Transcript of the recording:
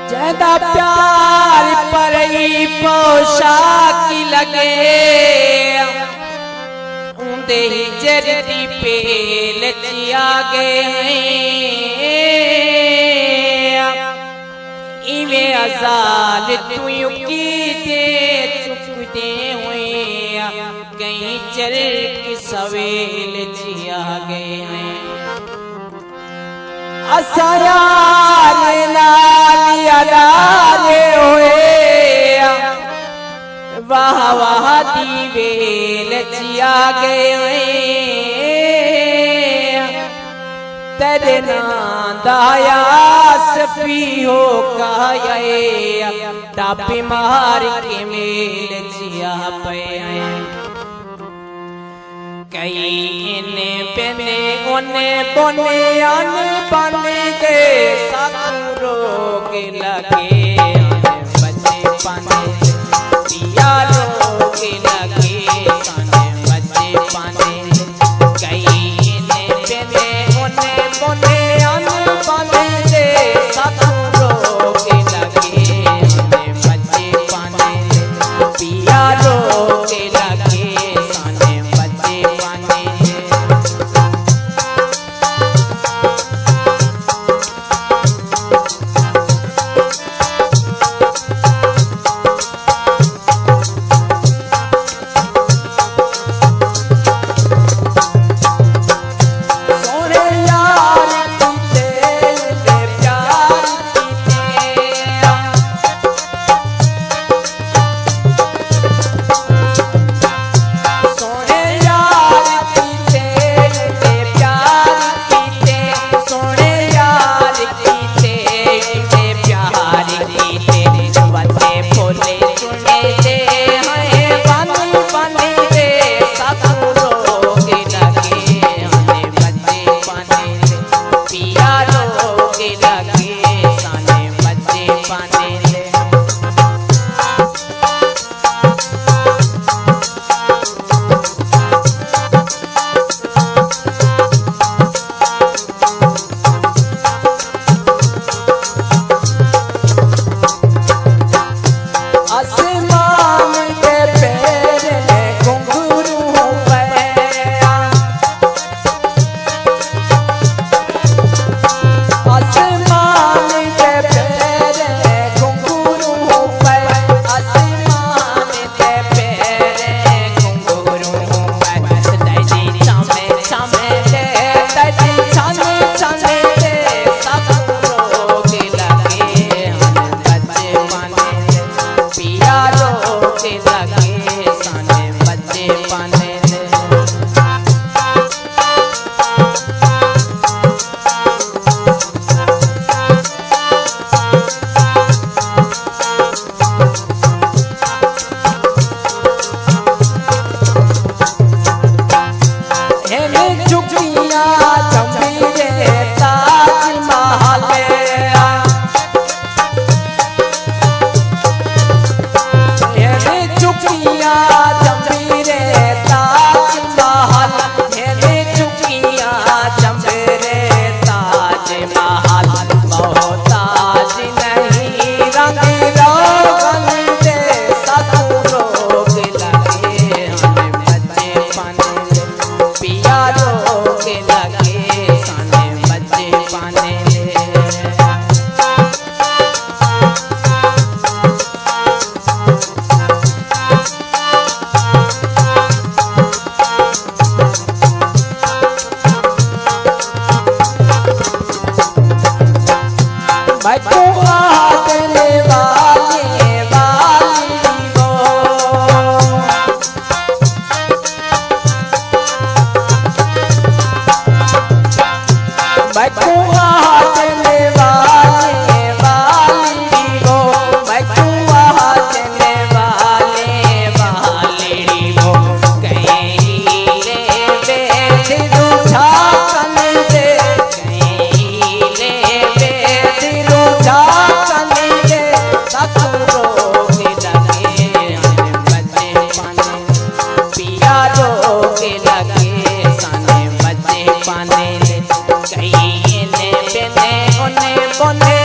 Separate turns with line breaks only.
ज्यादा प्यार पर ही पोशाक लगे ऊंदे ही जरती पेल चिया गए इवे अजाल तू की दे चुकते हुए कहीं चल की सवेल चिया गए हैं असायारे नालियारे हुए वाह वाह दीवेल चिया गए तेरे नादायास भी हो काये तापी मार के मेल चिया पे कई इने बने ओने बोने आने बने के साकुरो के लगे बच्चे पाने पिया के लगे साने बच्चे पाने कई इने बने ओने बोने आने बने के साकुरो के लगे बच्चे पाने पिया के लगे साने बच्चे पाने
पाने कहीं ने बेने ओने बोने